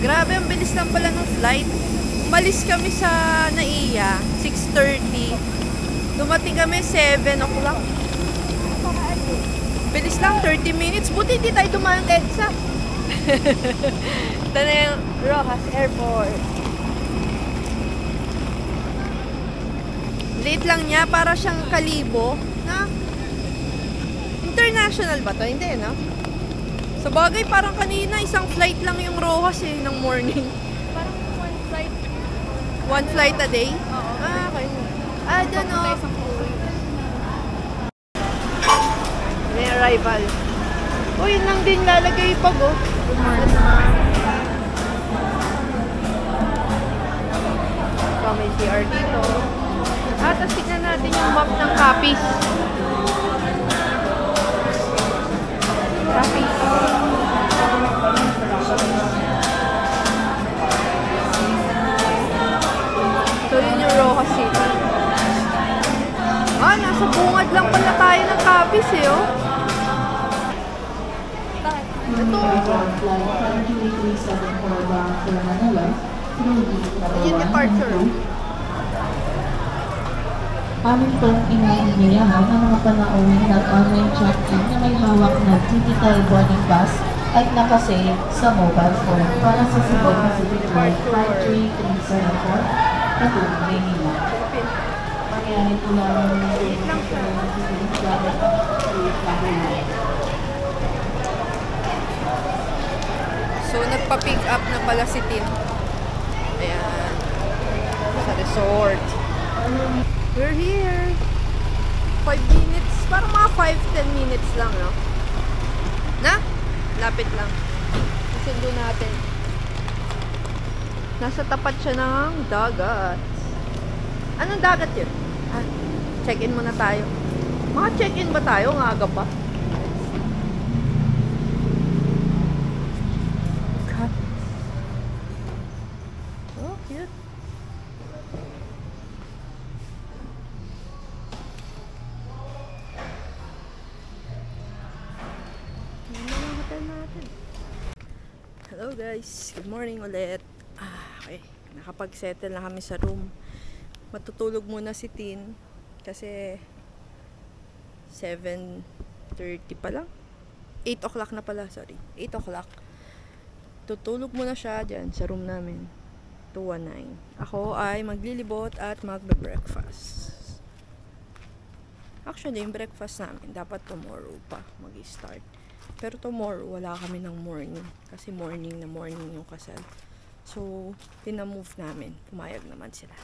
Grabe, ang bilis lang pala ng flight. Umalis kami sa Naiya, 6:30. Dumating kami 7 o'clock. Bilis lang, 30 minutes. Buti hindi tayo dumaan EDSA. Ito na yung Rojas Airport. Late lang niya, para siyang Kalibo. Na? International ba to? Hindi, no? Sa bagay, parang kanina, isang flight lang yung Rojas eh, ng morning. Parang one flight. One flight a day? Oo. Ah, okay. Ah, dyan o. May arrival. O, yun lang din lalagay pag oh. Good morning. So, may CR dito. Ah, tapos tignan natin yung map ng Capiz. Capiz. So, yun yung Rojas City. Ah, nasa bungad lang pala tayo ng Capiz eh, oh. Ito. Yung departure. Amin pong iniinyayahan ng mga panauhin nag-online check-in na may hawak na digital boarding pass at nakasave sa mobile phone para sa Cebu Pacific Flight 5374 patungo Maynila. Mangyari po lang So, nagpa-pick up na pala si Tin. Ayan. Sa resort. We're here. 5 minutes. Parang mga 5-10 minutes lang, no? Na? Lapit lang. Susundo natin. Nasa tapat siya ng dagat. Anong dagat yun? Ah, check-in muna tayo. Maka-check-in ba tayo? Ang aga pa. Oh, cute. Hello guys, good morning ulit. Okay, nakapag-settle na kami sa room. Matutulog muna si Tin kasi 7:30 pa lang. 8 o'clock na pala, sorry. 8 o'clock. Tutulog muna siya dyan sa room namin. 219. Ako ay maglilibot at magbe-breakfast. Actually, yung breakfast namin dapat tomorrow pa mag-start. Pero tomorrow, wala kami ng morning. Kasi morning na morning yung kasal. So, pinamove namin. Pumayag naman sila.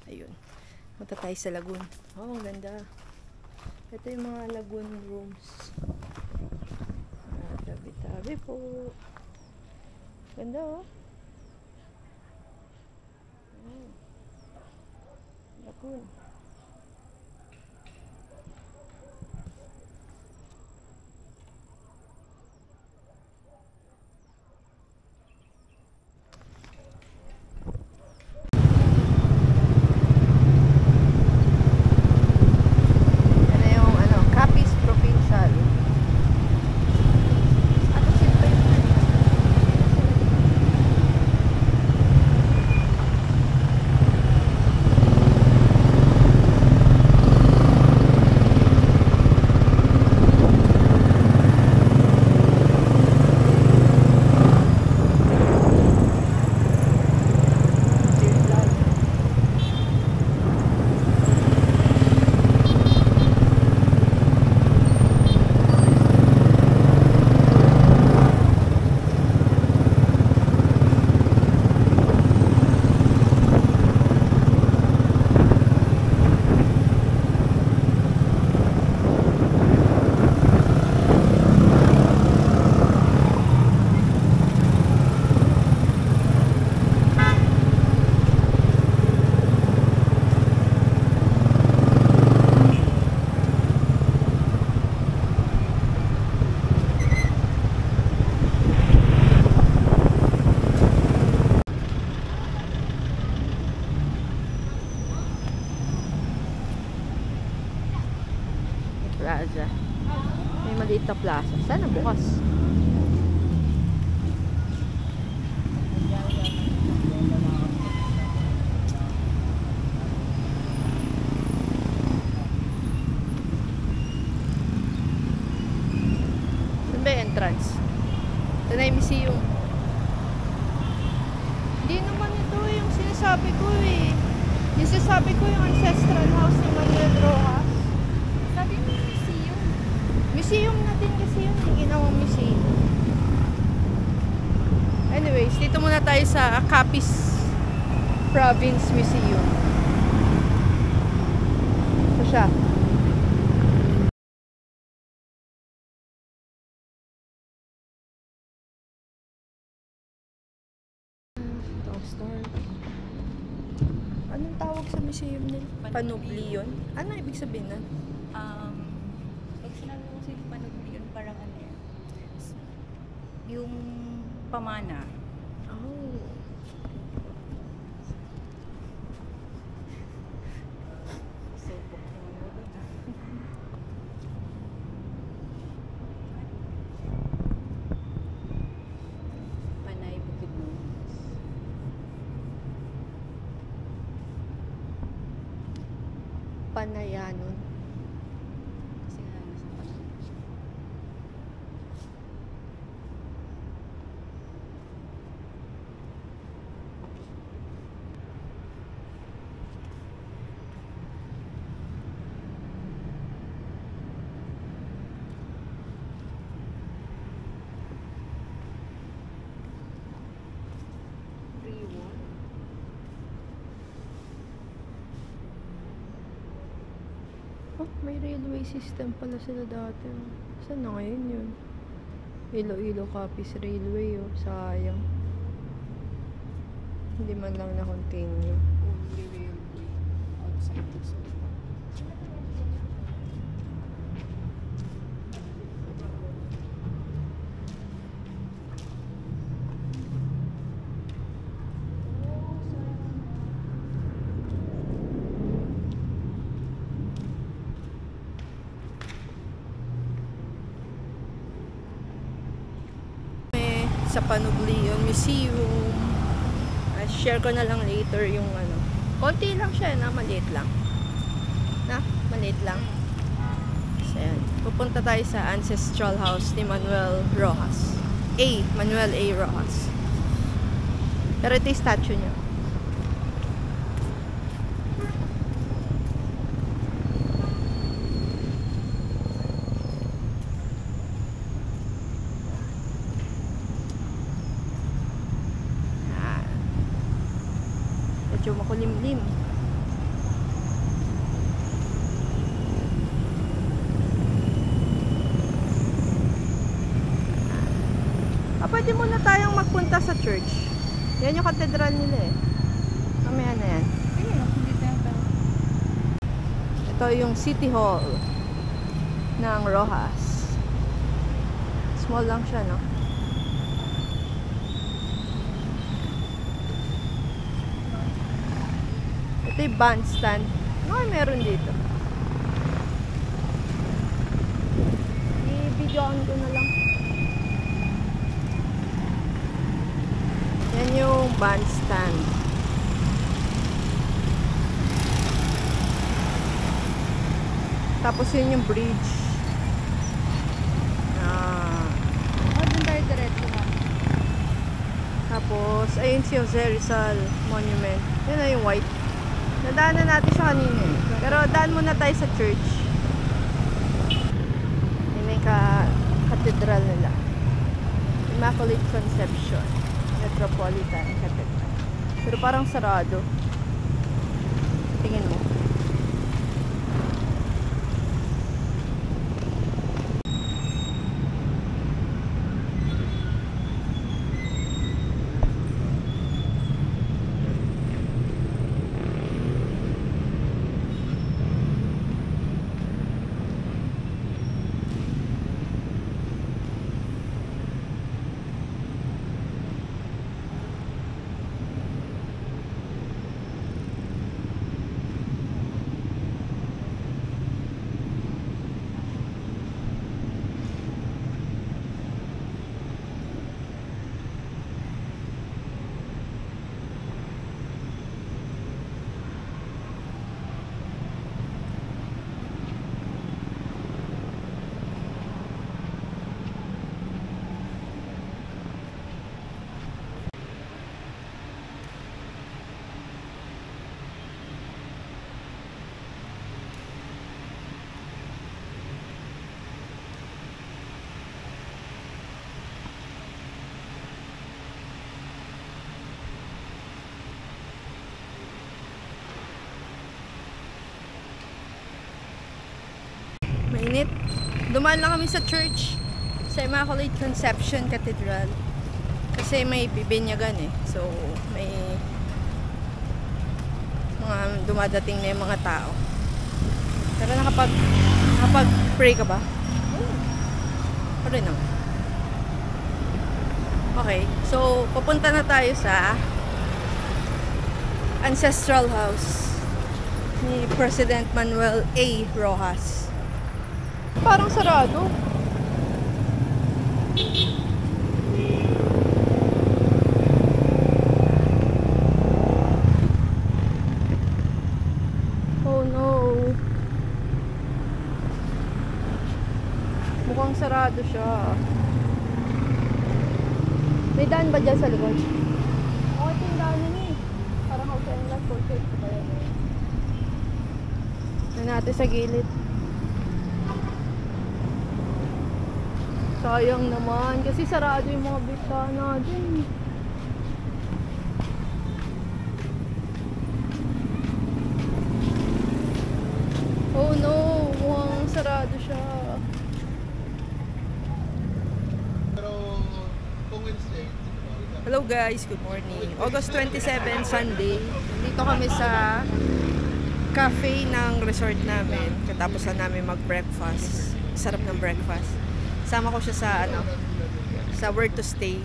Ayun. Matatay sa lagoon. Oh, ang ganda. Ito yung mga lagoon rooms. Tabi-tabi po. Ganda, oh. Lagoon. Plaza. May maliit na plaza. Sana bukas. entrance. Ito na yung museum. Hindi naman ito yung sinasabi ko eh. Yung sinasabi ko yung ancestral house ni Manuel Rojas. Sabi mo yung museum. Museum na din kasi yun. Yung ginawang museum. Anyways, dito muna tayo sa Capiz Province Museum. Ito siya. Anong tawag sa museum nila? Panublion? Ano ibig sabihin nun? Pag sinabi mo kasi panugli yun, parang ano yan. Yung pamana. Oh. Subok mo ano doon. Panay Bukidnon. Panayanon. Kasi nga nasa Panay. Pre-war. Oh, may railway system pala sila dati. Oh. Saan na ngayon yun? Iloilo Capiz Railway, oh. Sayang. Hindi man lang na-continue. Only railway outside the zone. Sa Panublion Museum. Share ko na lang later yung ano. Konti lang siya na, maliit lang. Na, maliit lang. So, yan. Pupunta tayo sa ancestral house ni Manuel Rojas. Manuel A. Rojas. Pero ito yung statue niya. Medyo makulimlim. Pwede muna tayong magpunta sa church. Yan yung katedral nila eh. Mamaya na yan. Ito yung City Hall ng Rojas. Small lang siya, no? Ito yung bandstand. Ano ay meron dito? I-videoan ko na lang. Yan yung bandstand. Tapos yun yung bridge. Doon tayo diretso na. Tapos, ayun si Jose Rizal Monument. Yan na yung white. Nadaanan natin siya kanina eh. Pero daan muna tayo sa church. Yun yung katedral nila. Immaculate Conception Metropolitan Cathedral. Pero parang sarado. Tingin mo. Mainit. Dumaan lang kami sa church. Sa Immaculate Conception Cathedral. Kasi may bibinyagan eh. So, may mga dumadating na yung mga tao. Pero nakapag-pray ka ba? Oo. Rin naman. Okay. So, papunta na tayo sa ancestral house ni President Manuel A. Rojas. Parang sarado. Oh no. Mukhang sarado siya. May daan ba dyan sa likod? Oo, ito yung daan yun eh. Parang house and lot portrait ko ba yun? Natin sa gilid. Sayang naman kasi sarado yung mga bintana dyan. Oh no, mukhang sarado siya. Hello guys, good morning. August 27, Sunday. Dito kami sa cafe ng resort namin. Katapos na namin mag-breakfast. Sarap ng breakfast. Sama ko siya sa where to stay.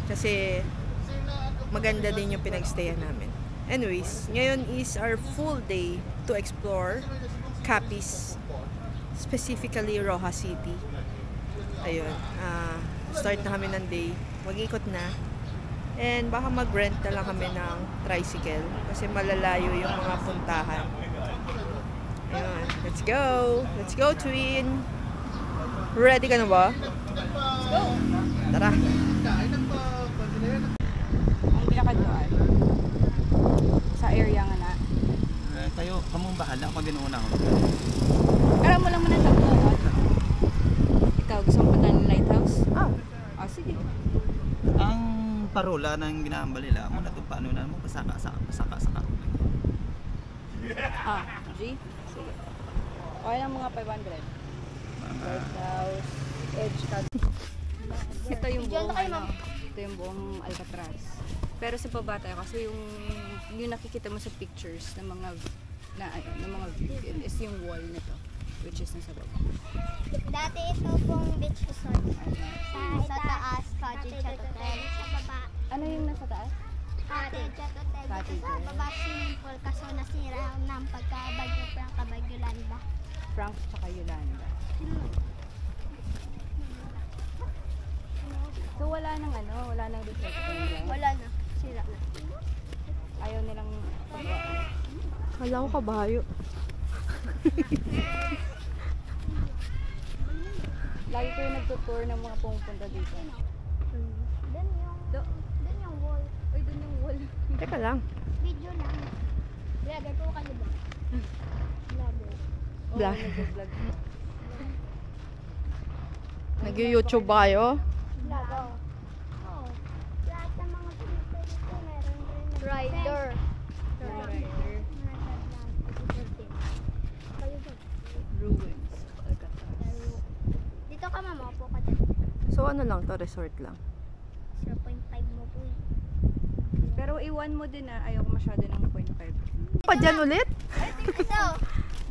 Kasi maganda din yung pinagstayan namin. Anyways, ngayon is our full day to explore Capiz. Specifically Rojas City. Ayun. Start na kami ng day. Mag-ikot na. And baka mag-rent na lang kami ng tricycle. Kasi malalayo yung mga puntahan. Ayun. Let's go! Let's go, Twin! Ready ka na ba? Let's go! Tara! Ang pinakadoan. Sa area nga na. Kayo, kamong bahala. Ako din una. Alam mo lang muna ito. Ikaw, gusto mo punta ng lighthouse? Ah, sige. Ang parola ng ginaambal nila, muna ito paano na mo, pasaka. G? Sige. Okay lang mga 500. Lighthouse, edge cut. Ito yung buong ito yung buong Alcatraz. Pero sa baba tayo kasi yung nakikita mo sa pictures ng mga view is yung wall nito, which is nasa baba. Dati ito pong beach resort. Sa taas, cottage at hotel. Sa baba, Ano yung nasa taas? cottage at hotel. Cottage. Sa baba, swimming pool. Kaso nasira ng pagkabagyo Frank Cabagyolanda. Frank tsaka Yolanda. So wala nang resort dyan. Wala na. Sira na. Ayaw nilang Kala ko kabayo. lagi ko yung nagtutour ng mga pumupunta dito. Doon yung wall. Uy, dun yung wall. Teka lang. Video lang. Vlogger po kayo ba? Vlogger. Vlog. Nag-vlog. Nag-YouTube ba kayo? Vlogger. Oo. Lahat ng mga pinito dito meron rin. Rider. Ruins. Alcatraz. Dito ka mamapo ka dyan. So ano lang to, resort lang. 0.5 mo po eh. Pero iwan mo din ayaw ko masyado ng 0.5. Pa dyan ulit? Ito.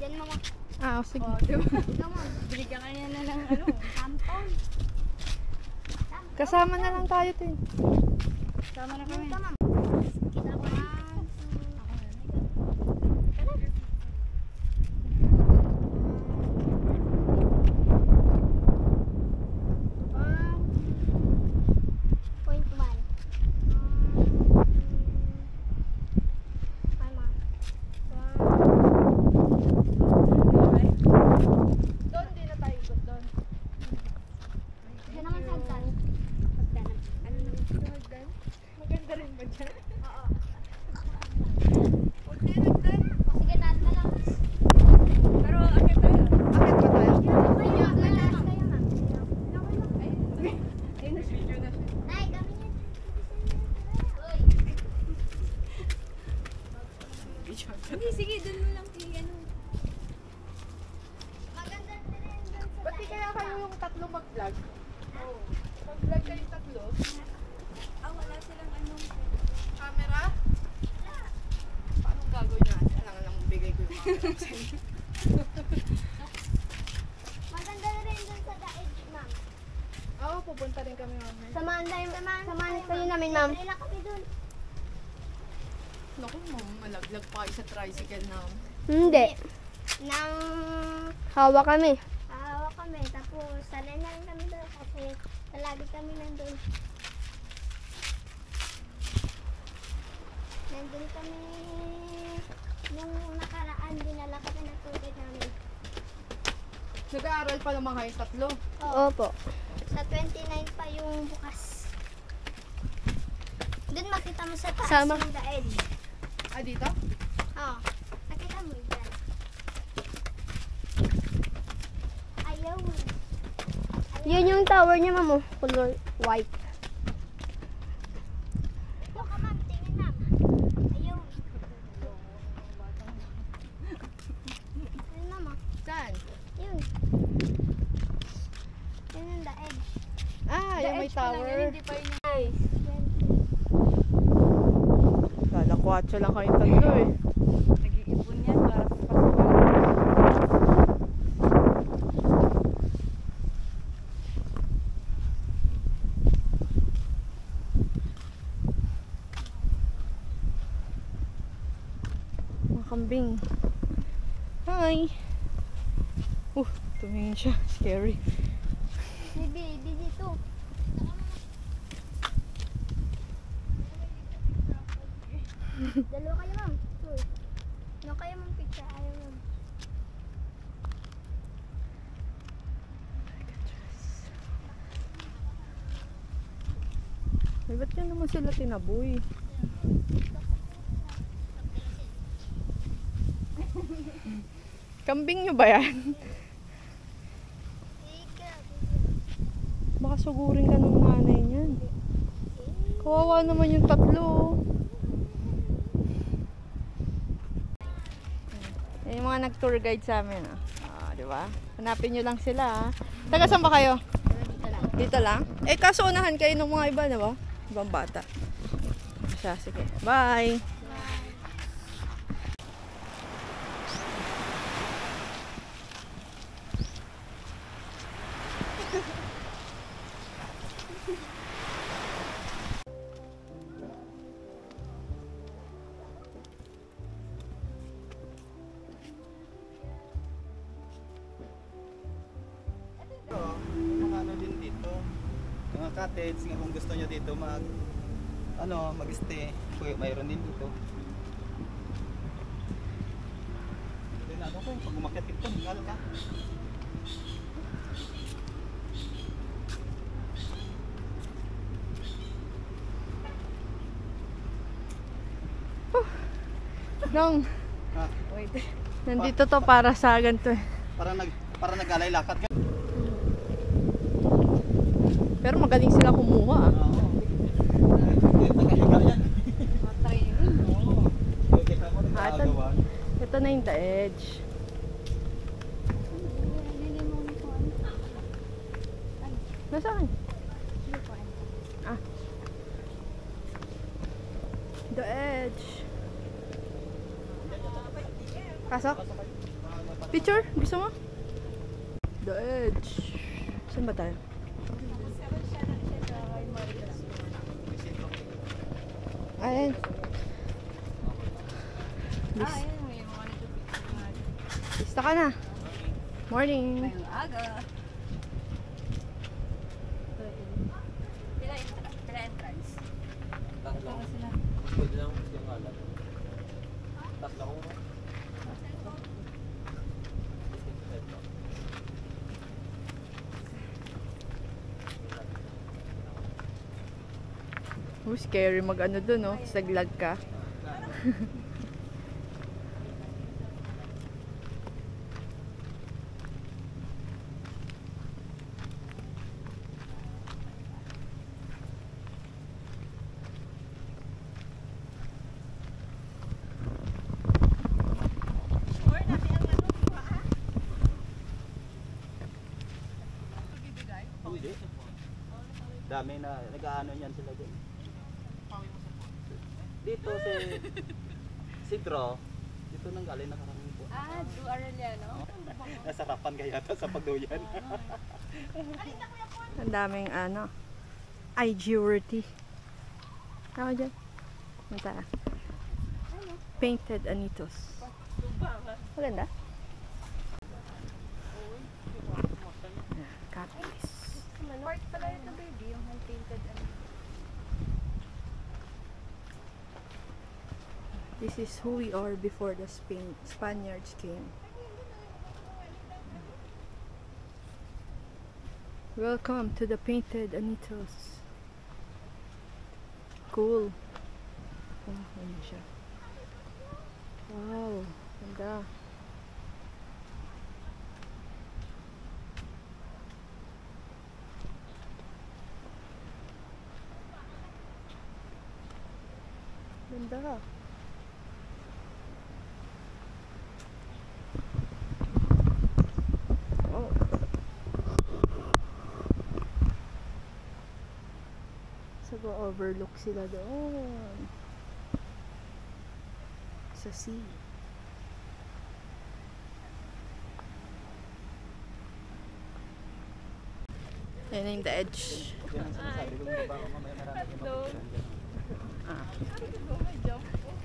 Diyan mo Sige. Ito mo. Binigyan ka niya na ng Tampon. Kasama na lang tayo, Tin. Sama na kami. Ito ma'am. Kita ko na. Point 1. Doon, di na tayo ikot doon. Diyan naman sa hagdan. Hagdan. Ano naman sa hagdan? Maganda rin ba dyan? Oo. Okay, nagdan. Sige, taas na lang. Pero akit tayo. Akit ba tayo? Mataas kayo, ma'am. Ayun na siya. Nay, kami niya. Sige, sige, dun mo lang ano. Maganda. vlog? Oo. Pag-vlog kayo tatlo? Wala silang anong camera? Paano gagawin natin? Kailangan lang bigay ko yung camera sa inyo. Maganda na rin dun sa daig, ma'am. Oo, pupunta rin kami mamaya. Samahan kayo namin, ma'am. Wala kami dun. Naku, ma'am, malaglag pa kayo sa tricycle na. Hindi. Nang Hawa kami. hawa kami, tapos sanay na rin kami doon kasi palagi kami nandun. Nandun kami nung nakaraan, dinala kami ng tubig namin. Nag-aaral pa naman kayo tatlo. Opo. Sa 29 pa yung bukas. Doon makita mo sa taas Sama. yung daig. Ah, dito? Oo. Nakita mo dyan. Ayaw. Yun yung tower niya, ma'am. Color white. Ito ka, ma'am. Tingin, ma'am. Ayaw. Ayun, ma'am. Saan? Yun. Yun yung daig. Ah, yung may tower. Nice. Kala 4 lang kayong tatlo eh. Nag-iipon yan para sa pasukan. Mga kambing. Hi! Tumingin siya. Scary. Bibi, dito. Dalawa kayo, ma'am. No kayo, ma'am, picture. Ayaw, ma'am. Ay, ba't yan naman sila tinaboy? Kambing nyo ba yan? Baka sugurin ka ng nanay niyan. Kawawa naman yung tatlo. Yan yung mga nag-tour guide sa amin. Di ba? Hanapin nyo lang sila. Taga saan ba kayo? Dito lang? Eh, kaso unahan kayo ng mga iba, di ba? Ibang bata. Siya, sige. Bye! Mga ano din dito. Mga cottage, nga kung gusto nyo dito mag-stay, mayroon din dito. Then ano ko, pag umakyat dito, ngalo ka. Nung, Ah, nandito to para sa ganito eh. para nag-alay lakad ka. Pero magaling sila kumuha. Oo. Nakahiga yan. Oo. Kita mo, nagkagawa. Ito na yung the edge. Nasaan? Ah. The edge. Pasok? Picture? Gusto mo? The edge. Saan ba tayo? Ayan. Lista ka na. Morning. Aga. Pila entrance? Scary mag ano dun, no? Saglag ka. Hindi. Dami na nag-aano yan sila dyan. Dito si Dro, dito nang galing nakarangin po. Drew Arellano? Nasarapan kaya ito sa pagduyan. Ang daming ano, IG-worthy. Ako dyan. Punta. Painted Anitos. Maganda. Copies. Part pala ito baby, yung hand-painted ano. This is who we are before the Spaniards came. Welcome to the Painted Anitos. Cool. Oh, ano siya. Wow, ganda. Ganda. Oh. So, overlook sila doon. Sa sea. Yan yung the edge. Yan ang sinasabi ko yung baba ko mamaya marami din mapupunan dyan.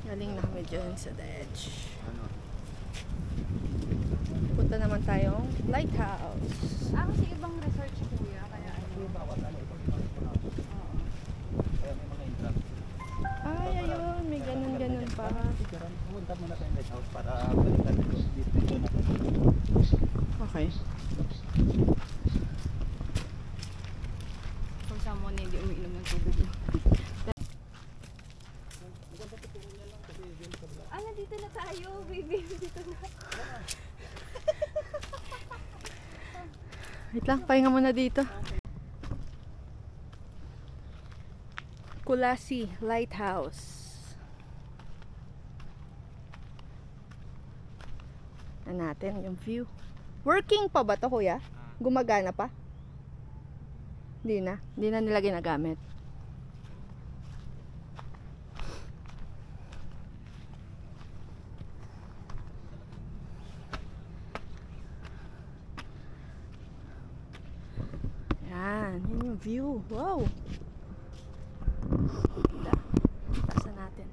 Galing na kami dyan sa the edge. Ano? Punta naman tayong lighthouse. Kasi ibang resort si Kuya, kaya ano. Yung bawat ano, ito kaya may mga entrance. Ay, ayun. May ganun-ganun pa. Pumunta muna tayong lighthouse para balikan dito natin. Okay. For someone na hindi umiinom ng tubig. Dito na tayo, baby. Dito na. Wait lang, pahinga muna dito. Kulasi Lighthouse. Na natin yung view. Working pa ba to, kuya? Gumagana pa? Hindi na. Hindi na nila ginagamit. Yan yung view. Wow! Tasan natin.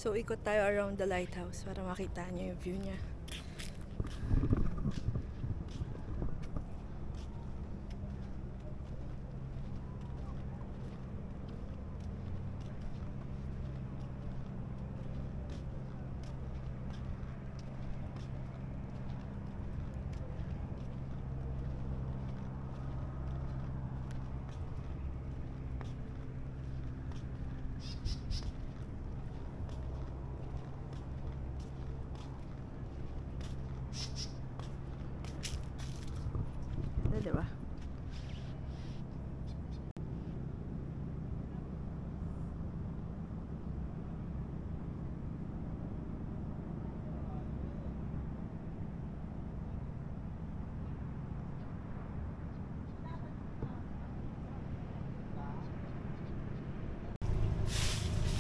So, ikot tayo around the lighthouse para makita nyo yung view niya. Diba?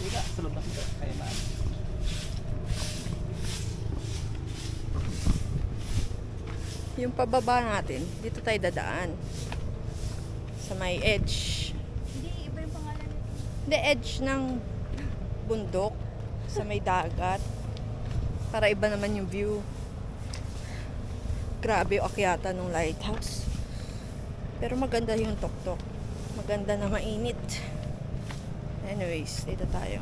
Tiga, sulog na sila. Kaya maan. Yung pababa natin, dito tayo dadaan. Sa may edge. Hindi, iba yung pangalan nito. The edge ng bundok. Sa may dagat. Para iba naman yung view. Grabe yung akyata ng lighthouse. Pero maganda yung tuktok. Maganda na mainit. Anyways, dito tayo.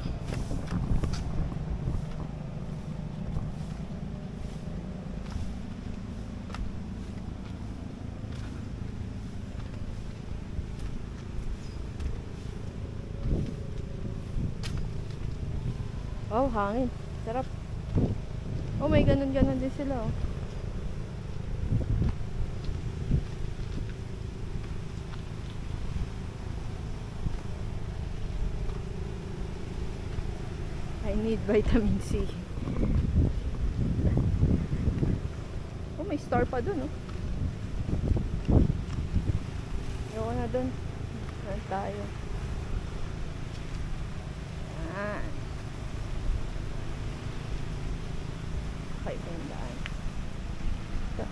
Oh, hangin. Sarap. Oh, may ganun-ganun din sila, oh. I need vitamin C. Oh, may star pa dun, oh. doon. Saan tayo? Yan. Okay, ito yung daan. Ito.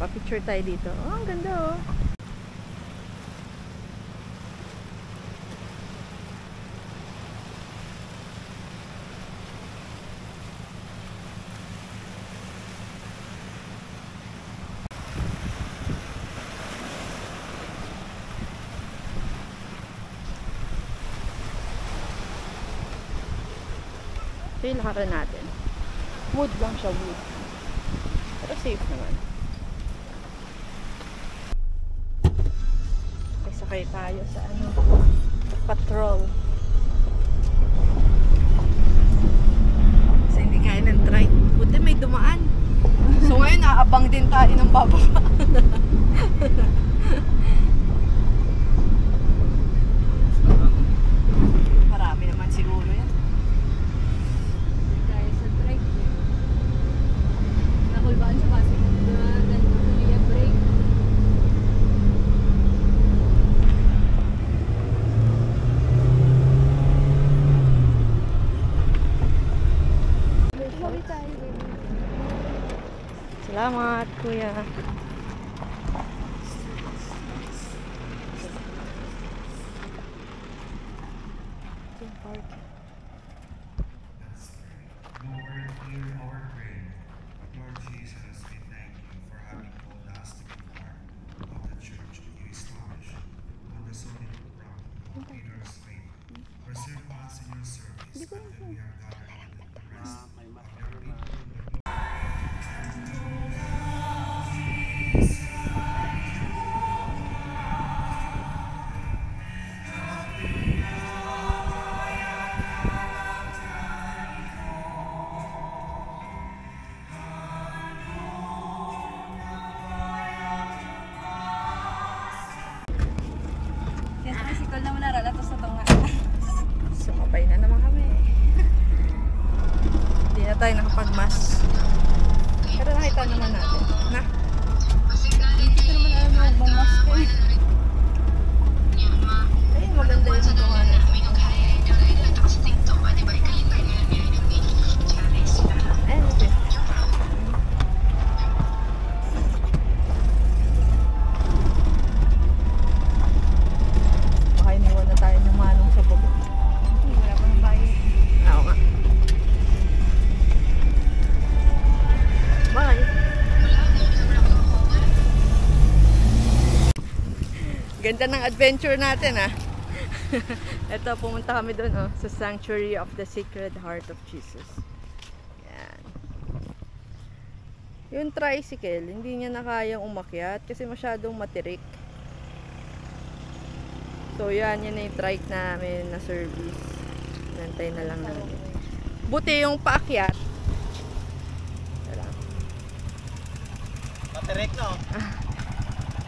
Pa-picture tayo dito. Oh, ang ganda oh. Ito yung lakaran natin. Wood lang siya, wood. Pero safe naman. Okay, sakay tayo sa ano, patrol. Kasi hindi kaya ng trike. Buti may dumaan. So ngayon, aabang din tayo ng bababa. Marami naman siguro yan. Kaya sa trike. Nakulbaan siya kasi nag-tuloy ang break. Salamat, kuya. Lord, hear our prayer. Lord Jesus, we thank you for having called us to be part of the church you established on the solid rock of Peter's faith. Preserve us in your service until we are gathered in the rest of your people. Yan sa bisikol naman naralatos na itong nga. Sumabay na naman kami. Hindi na tayo nakapag-mask. Pero nakita naman natin. Na? Hindi ko naman alam yung bumask eh. Ayun, maganda yung magawa na. Ayun, okay. Baka iniwan na tayo ng manong sa baba. Wala pang bayad. Oo nga. Bye! Ganda ng adventure natin ah. Ito, pumunta kami doon oh, sa Sanctuary of the Sacred Heart of Jesus. Yan. Yung tricycle, hindi niya na kayang umakyat kasi masyadong matirik. So yan, yan na yung trike namin na service. Nantay na lang namin. Buti yung paakyat. Tara. Matirek, no?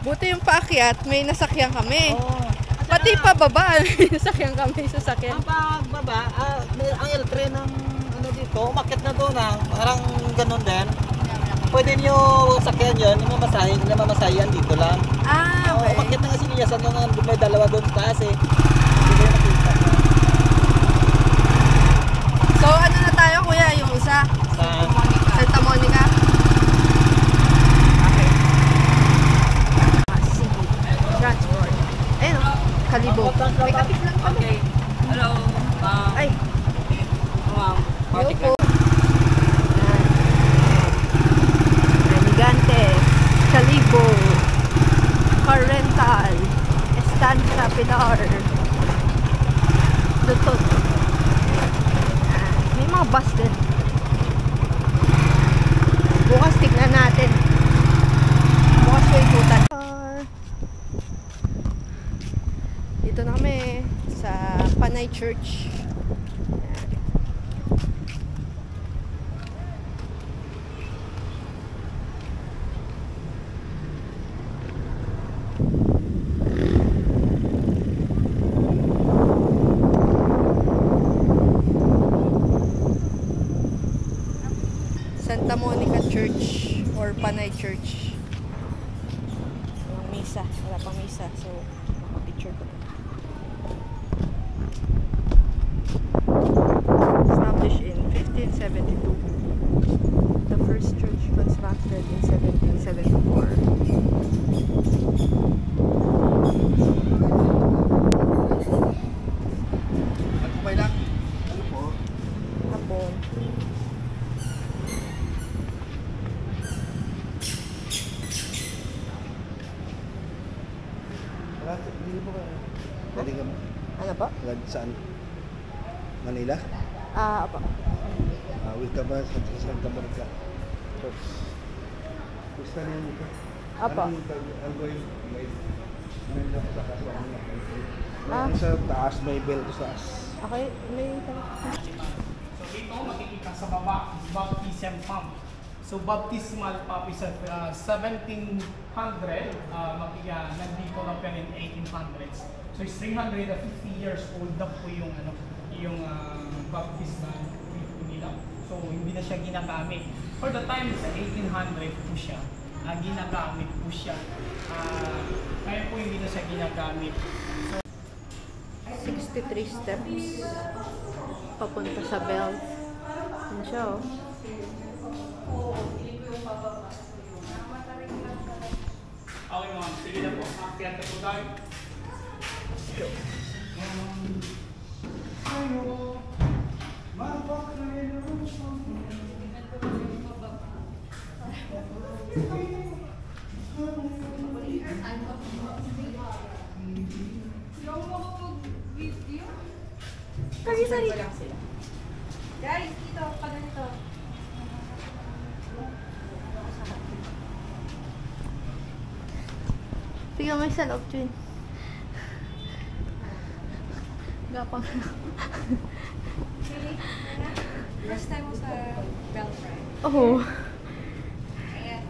Buti yung paakyat, may nasakyan kami. Oo. Pati pababa, may nasakyan kami sa sakyan. Ang pagbaba, ang L3 ng ano dito, umakyat na doon parang ganun din. Pwede nyo sakyan yun, yung mamasayan dito lang. Ah, okay. Umakyat na nga siniyasan yung may dalawa doon sa taas eh. Hindi ko yung makita. So ano na tayo kuya, yung isa? Sa Santa Monica? Okay. Sige. Transport. Ayun o, Kalibo. May kapit lang kami. Okay. Hello, ma'am. Ay, Ma'am. hello po. Aligante, Kalibo, Parental, Estancia Pilar, Lutod. May mga bus din. Bukas tignan natin. Bukas ko ikutan. Dito na kami sa Panay Church. Santa Monica Church or Panay Church. misa. Wala pang misa. So, makapicture ko. Established in 1572. The first church constructed in 1774. Nagkumay lang. Ano po? Hapon. Hindi po kayo. Galing ka mo? Ano ba? Saan? Manila? Apa. Welcome ba sa Santa Monica Church? Gusto niyo dito? Apa. Ang going may sa kasama niya. Ah. Sa taas may bell to sa taas. Okay, may So dito makikita sa baba is baptism pump. So baptismal pump is 1700, nandito na pa rin 1800s. So it's 350 years old na po yung baptismal nila. So hindi na siya ginagamit. For the time sa 1800 po siya, ginagamit po siya. Kaya po hindi na siya ginagamit. 63 steps papunta sa belt. Yan siya, oh. Okay ma'am, sige na po. Akyat na po tayo. Go. Guys, dito, pa ganito. Tingnan mo sa loob, Jun. Gapang. First time mo sa Belfry. Oo. Ayan.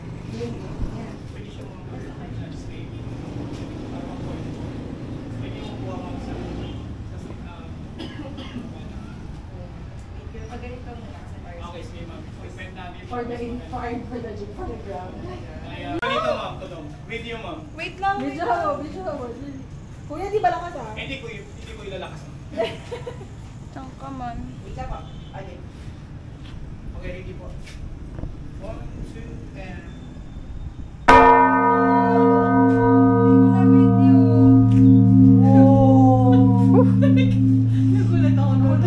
Pag ganito mo lang sa bar. Okay, sige ma'am. Expect natin. For the gym, for the ground. Ganito ma'am, tulong. Video ma'am. Wait lang, wait Video lang. mo. Kuya, di ba lang ka sa? Hindi ko ilalakas ma'am. Saan ka man? Wait lang pa. Okay. Okay, ready po. 1, 2, and... Nagulat ako nun.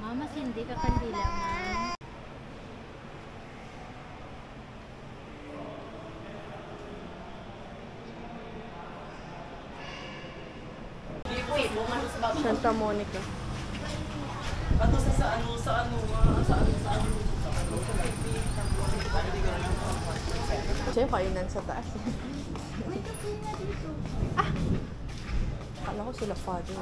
Mama, hindi ka kandila, ma. Santa Monica. Ato sa ano. Siya kainan sa taas. Ah! Akala ko sila father.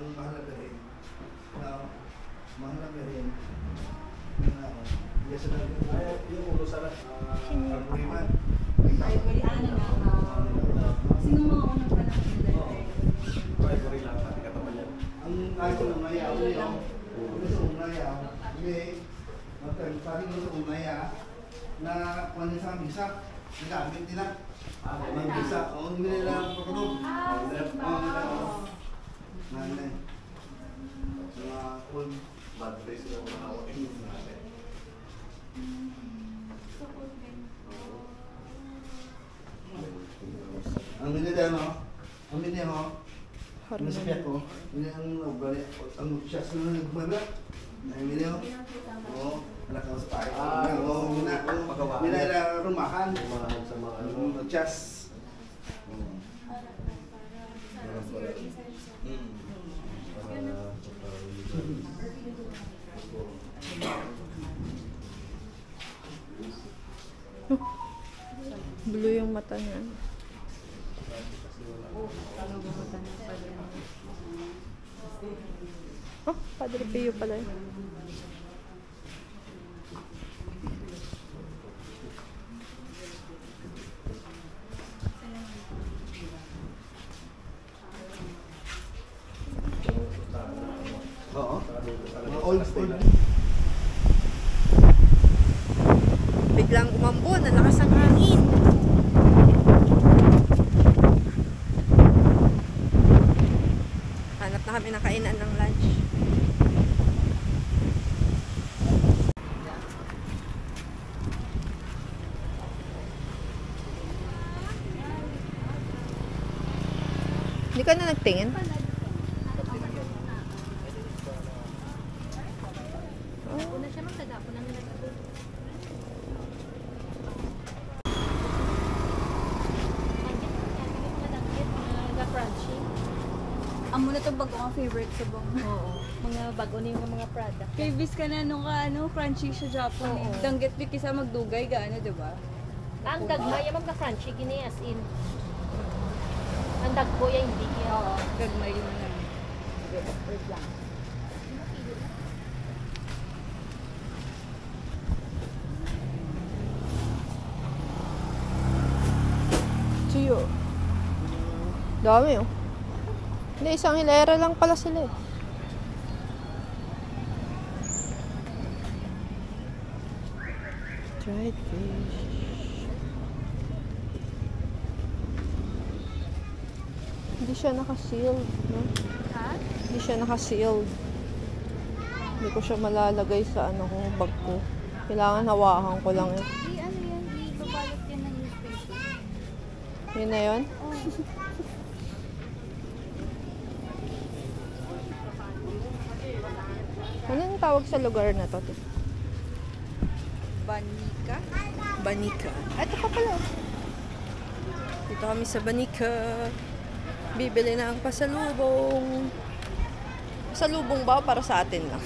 Ang mahalaga rin na yes na yung ulo sa agreement. Ay, wali ano nga. Sino mga unang panahon nila? Ang ayaw ng mayaw niyo, sa unayaw, hindi, magkakaling mo sa unayaw, na kung sa misa, nagamit nila. Ang misa, hindi nila pagkaroon. Nanay. Mga old bad place na mga natin. Ang minida no? Ang minida mo? Ang sabihan ko, ang siyas na nagmabla. Ang minida mo? Oo, anak ko sa tayo. Oo, minida. Minida, lumahan. Lumahan sa mga ano. Chest. Blue yung mata niya. Oh, Padre Pio pala yun. Oo. Old. Biglang umambon, ang lakas ng hangin. Hanap na kami ng kainan ng lunch. Hindi ka na nagtingin? Amo na itong bago ang favorite sa bang. Oo. Mga bago na yung mga product. Kay bis ka na nung crunchy sa Japan. Oo. Danggit di kisa magdugay gaano, di ba? Ang dagmay, yung mga crunchy, gini as in. Ang dagko yan, hindi yan. Oo, gagmay yun na. Wait lang. Siyo. Dami oh. Hindi, isang hilera lang pala sila eh. Dried fish. Hindi siya naka-sealed, no? Ha? Hindi siya naka-sealed. Hindi ko siya malalagay sa kong bag ko. Kailangan hawakan ko lang eh. Ano yan? Ibabalot yan ng newspaper. Yun na yun? Anong tawag sa lugar na to? Banika? Banika. Ito pa pala. Dito kami sa Banika. Bibili na ang pasalubong. Pasalubong ba para sa atin lang?